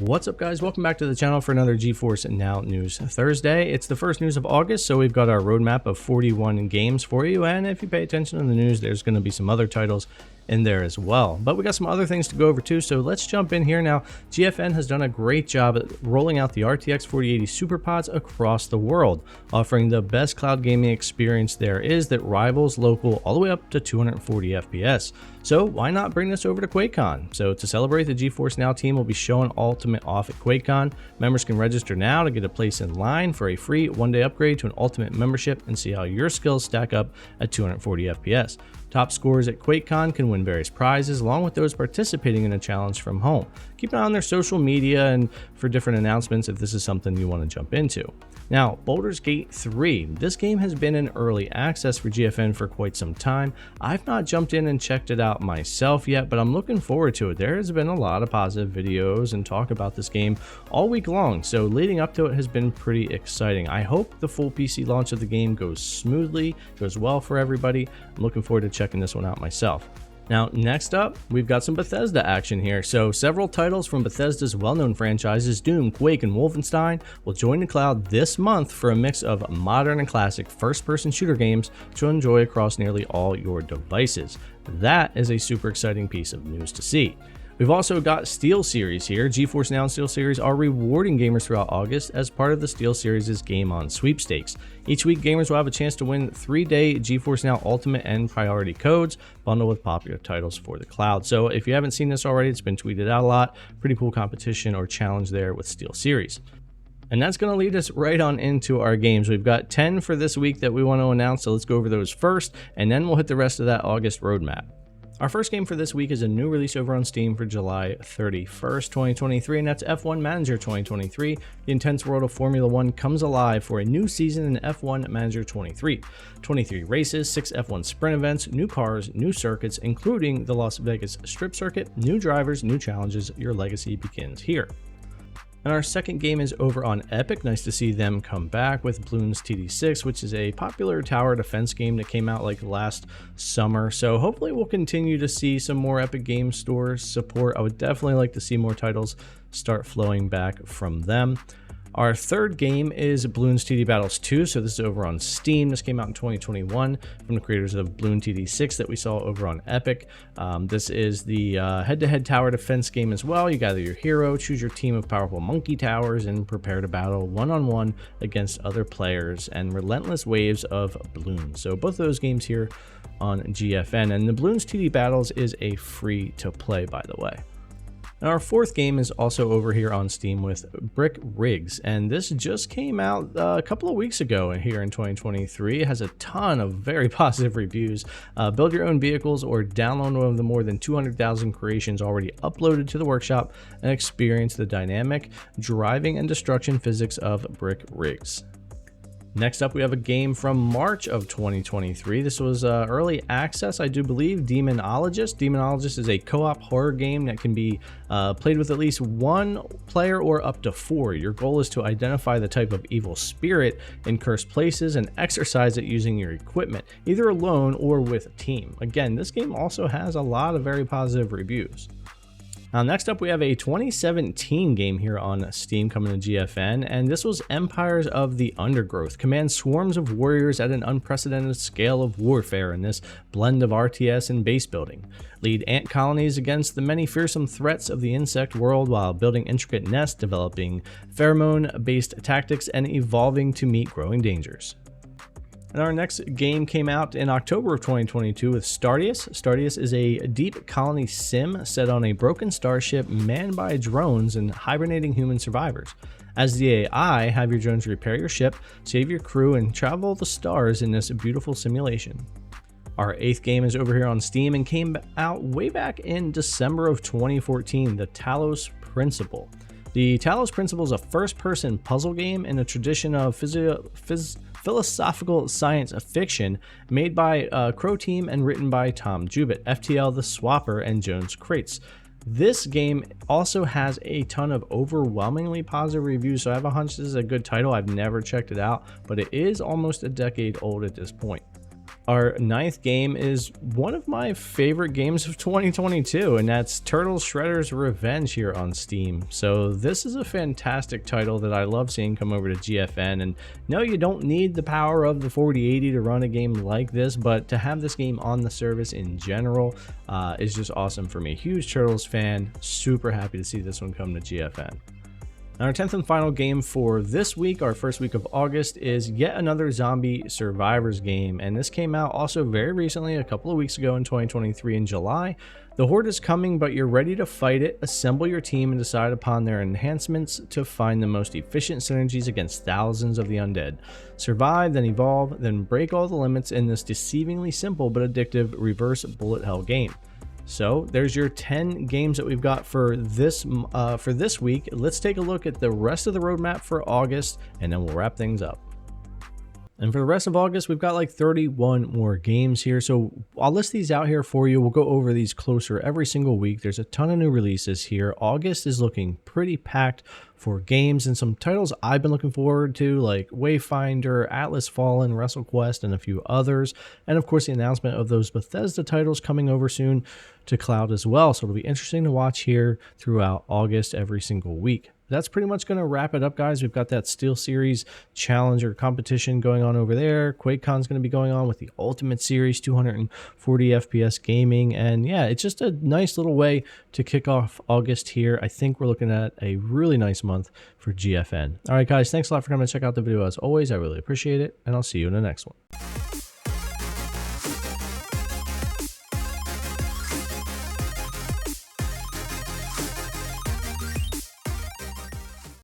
What's up, guys? Welcome back to the channel for another GeForce NOW News Thursday. It's the first news of August, so we've got our roadmap of 41 games for you, and if you pay attention to the news, there's going to be some other titles in there as well. But we got some other things to go over too, so let's jump in here now. GFN has done a great job at rolling out the RTX 4080 SuperPods across the world, offering the best cloud gaming experience there is that rivals local all the way up to 240 FPS. So why not bring this over to QuakeCon? So to celebrate, the GeForce NOW team will be showing Ultimate off at QuakeCon. Members can register now to get a place in line for a free one-day upgrade to an Ultimate membership and see how your skills stack up at 240 FPS. Top scorers at QuakeCon can win various prizes along with those participating in a challenge from home. Keep an eye on their social media and for different announcements if this is something you want to jump into. Now, Baldur's Gate 3. This game has been in early access for GFN for quite some time. I've not jumped in and checked it out myself yet, but I'm looking forward to it. There has been a lot of positive videos and talk about this game all week long, so leading up to it has been pretty exciting. I hope the full PC launch of the game goes smoothly, goes well for everybody. I'm looking forward to checking this one out myself. Now, next up, we've got some Bethesda action here. So several titles from Bethesda's well-known franchises, Doom, Quake, and Wolfenstein, will join the cloud this month for a mix of modern and classic first-person shooter games to enjoy across nearly all your devices. That is a super exciting piece of news to see. We've also got SteelSeries here. GeForce NOW and SteelSeries are rewarding gamers throughout August as part of the SteelSeries' Game On sweepstakes. Each week, gamers will have a chance to win 3-day GeForce NOW Ultimate and Priority codes bundled with popular titles for the cloud. So if you haven't seen this already, it's been tweeted out a lot. Pretty cool competition or challenge there with SteelSeries. And that's going to lead us right on into our games. We've got 10 for this week that we want to announce, so let's go over those first, and then we'll hit the rest of that August roadmap. Our first game for this week is a new release over on Steam for July 31st, 2023, and that's F1 Manager 2023. The intense world of Formula 1 comes alive for a new season in F1 Manager 23. 23 races, 6 F1 sprint events, new cars, new circuits, including the Las Vegas Strip Circuit, new drivers, new challenges. Your legacy begins here. And our second game is over on Epic. Nice to see them come back with Bloons TD, which is a popular tower defense game that came out like last summer. So hopefully we'll continue to see some more Epic Game Store support. I would definitely like to see more titles start flowing back from them. Our third game is Bloons TD Battles 2, so this is over on Steam. This came out in 2021 from the creators of Bloons TD that we saw over on Epic. This is the head-to-head tower defense game as well. You gather your hero, choose your team of powerful monkey towers, and prepare to battle one-on-one against other players and relentless waves of balloons. So both of those games here on GFN, and the Bloons TD Battles is a free-to-play, by the way. And our fourth game is also over here on Steam with Brick Rigs, and this just came out a couple of weeks ago here in 2023. It has a ton of very positive reviews. Build your own vehicles or download one of the more than 200,000 creations already uploaded to the workshop and experience the dynamic driving and destruction physics of Brick Rigs. Next up, we have a game from March of 2023. This was early access, I do believe, Demonologist. Demonologist is a co-op horror game that can be played with at least one player or up to 4. Your goal is to identify the type of evil spirit in cursed places and exorcise it using your equipment, either alone or with a team. Again, this game also has a lot of very positive reviews. Now, next up, we have a 2017 game here on Steam coming to GFN, and this was Empires of the Undergrowth. Command swarms of warriors at an unprecedented scale of warfare in this blend of RTS and base building. Lead ant colonies against the many fearsome threats of the insect world while building intricate nests, developing pheromone-based tactics, and evolving to meet growing dangers. And our next game came out in October of 2022 with Starships. Starships is a deep colony sim set on a broken starship manned by drones and hibernating human survivors. As the AI, have your drones repair your ship, save your crew, and travel the stars in this beautiful simulation. Our 8th game is over here on Steam and came out way back in December of 2014, the Talos Principle. The Talos Principle is a first-person puzzle game in a tradition of philosophical science fiction made by Crow Team and written by Tom Jubit, FTL The Swapper, and Jones Crates. This game also has a ton of overwhelmingly positive reviews, so I have a hunch this is a good title. I've never checked it out, but it is almost a decade old at this point. Our ninth game is one of my favorite games of 2022, and that's Turtle Shredder's Revenge here on Steam. So this is a fantastic title that I love seeing come over to GFN, and no, you don't need the power of the 4080 to run a game like this, but to have this game on the service in general is just awesome for me. Huge Turtles fan, super happy to see this one come to GFN. Our 10th and final game for this week, our first week of August, is yet another zombie survivors game, and this came out also very recently, a couple of weeks ago in 2023 in July. The horde is coming, but you're ready to fight it. Assemble your team and decide upon their enhancements to find the most efficient synergies against thousands of the undead. Survive, then evolve, then break all the limits in this deceivingly simple but addictive reverse bullet hell game. So there's your 10 games that we've got for this week. Let's take a look at the rest of the roadmap for August, and then we'll wrap things up. And for the rest of August, we've got like 31 more games here. So I'll list these out here for you. We'll go over these closer every single week. There's a ton of new releases here. August is looking pretty packed for games and some titles I've been looking forward to, like Wayfinder, Atlas Fallen, WrestleQuest, and a few others. And of course, the announcement of those Bethesda titles coming over soon to cloud as well. So it'll be interesting to watch here throughout August every single week. That's pretty much going to wrap it up, guys. We've got that SteelSeries Challenger competition going on over there. QuakeCon's going to be going on with the Ultimate Series, 240 FPS gaming. And yeah, it's just a nice little way to kick off August here. I think we're looking at a really nice month for GFN. All right, guys, thanks a lot for coming to check out the video as always. I really appreciate it, and I'll see you in the next one.